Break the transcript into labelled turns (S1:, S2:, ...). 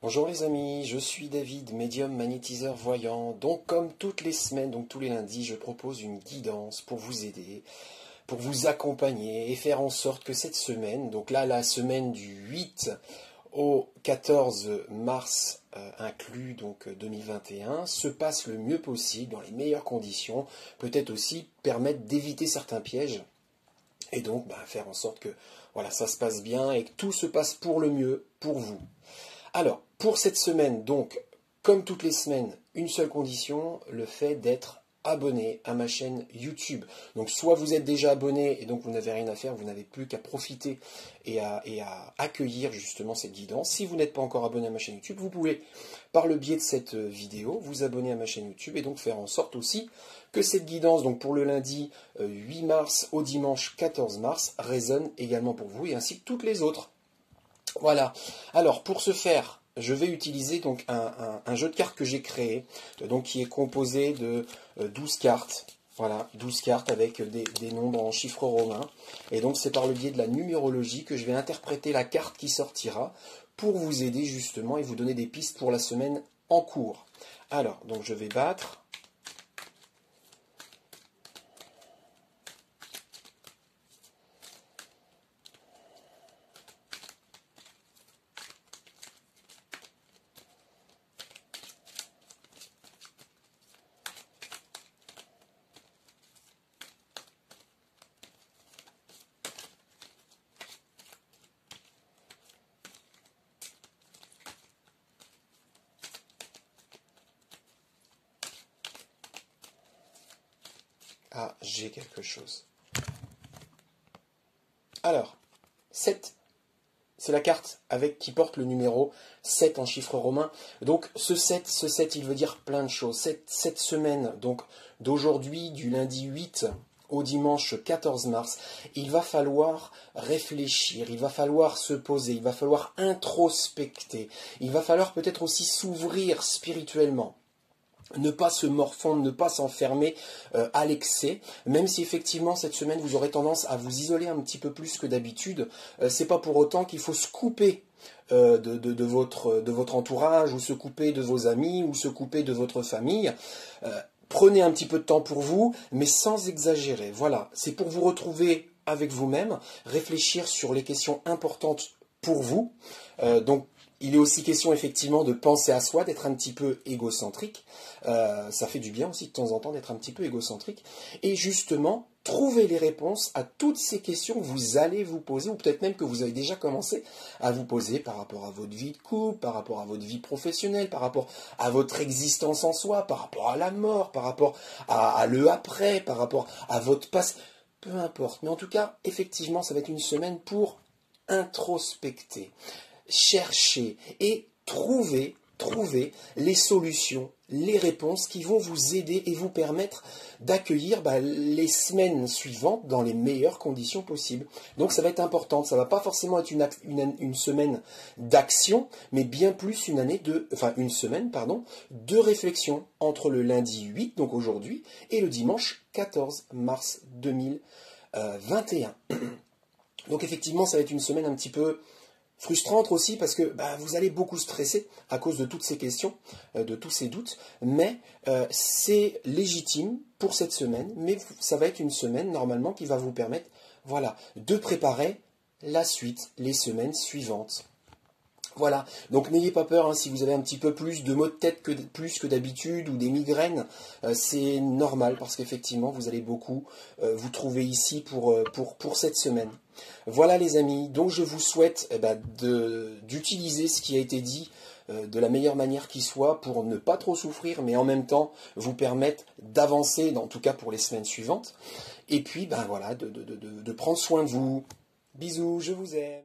S1: Bonjour les amis, je suis David, médium magnétiseur voyant. Donc comme toutes les semaines, donc tous les lundis, je propose une guidance pour vous aider, pour vous accompagner et faire en sorte que cette semaine, donc là la semaine du 8 au 14 mars inclus, donc 2021, se passe le mieux possible, dans les meilleures conditions, peut-être aussi permettre d'éviter certains pièges et donc faire en sorte que voilà, ça se passe bien et que tout se passe pour le mieux pour vous. Alors, pour cette semaine, donc, comme toutes les semaines, une seule condition, le fait d'être abonné à ma chaîne YouTube. Donc, soit vous êtes déjà abonné et donc vous n'avez rien à faire, vous n'avez plus qu'à profiter et à accueillir justement cette guidance. Si vous n'êtes pas encore abonné à ma chaîne YouTube, vous pouvez, par le biais de cette vidéo, vous abonner à ma chaîne YouTube et donc faire en sorte aussi que cette guidance, donc pour le lundi 8 mars au dimanche 14 mars, résonne également pour vous et ainsi que toutes les autres. Voilà. Alors, pour ce faire, je vais utiliser donc un jeu de cartes que j'ai créé, donc qui est composé de 12 cartes. Voilà, 12 cartes avec des nombres en chiffres romains. Et donc, c'est par le biais de la numérologie que je vais interpréter la carte qui sortira pour vous aider justement et vous donner des pistes pour la semaine en cours. Alors, donc je vais battre. Ah, j'ai quelque chose. Alors, 7, c'est la carte qui porte le numéro 7 en chiffre romain. Donc ce 7, il veut dire plein de choses. Cette semaine, donc d'aujourd'hui, du lundi 8 au dimanche 14 mars, il va falloir réfléchir, il va falloir se poser, il va falloir introspecter, il va falloir peut-être aussi s'ouvrir spirituellement. Ne pas se morfondre, ne pas s'enfermer à l'excès, même si effectivement cette semaine vous aurez tendance à vous isoler un petit peu plus que d'habitude, c'est pas pour autant qu'il faut se couper de votre entourage, ou se couper de vos amis, ou se couper de votre famille. Prenez un petit peu de temps pour vous, mais sans exagérer. Voilà, c'est pour vous retrouver avec vous-même, réfléchir sur les questions importantes pour vous. Donc, il est aussi question effectivement de penser à soi, d'être un petit peu égocentrique. Ça fait du bien aussi de temps en temps d'être un petit peu égocentrique. Et justement, trouver les réponses à toutes ces questions que vous allez vous poser, ou peut-être même que vous avez déjà commencé à vous poser par rapport à votre vie de couple, par rapport à votre vie professionnelle, par rapport à votre existence en soi, par rapport à la mort, par rapport à le après, par rapport à votre passé. Peu importe. Mais en tout cas, effectivement, ça va être une semaine pour introspecter, chercher et trouver les solutions, les réponses qui vont vous aider et vous permettre d'accueillir les semaines suivantes dans les meilleures conditions possibles. Donc ça va être important, ça ne va pas forcément être une semaine d'action, mais bien plus une semaine de réflexion entre le lundi 8, donc aujourd'hui, et le dimanche 14 mars 2021. Donc effectivement, ça va être une semaine un petit peu frustrante aussi parce que vous allez beaucoup stresser à cause de toutes ces questions, de tous ces doutes, mais c'est légitime pour cette semaine, mais ça va être une semaine normalement qui va vous permettre de préparer la suite, les semaines suivantes. Voilà, donc n'ayez pas peur si vous avez un petit peu plus de maux de tête plus que d'habitude ou des migraines, c'est normal parce qu'effectivement vous allez beaucoup vous trouver ici pour cette semaine. Voilà les amis, donc je vous souhaite d'utiliser ce qui a été dit de la meilleure manière qui soit pour ne pas trop souffrir, mais en même temps vous permettre d'avancer, en tout cas pour les semaines suivantes. Et puis de prendre soin de vous. Bisous, je vous aime.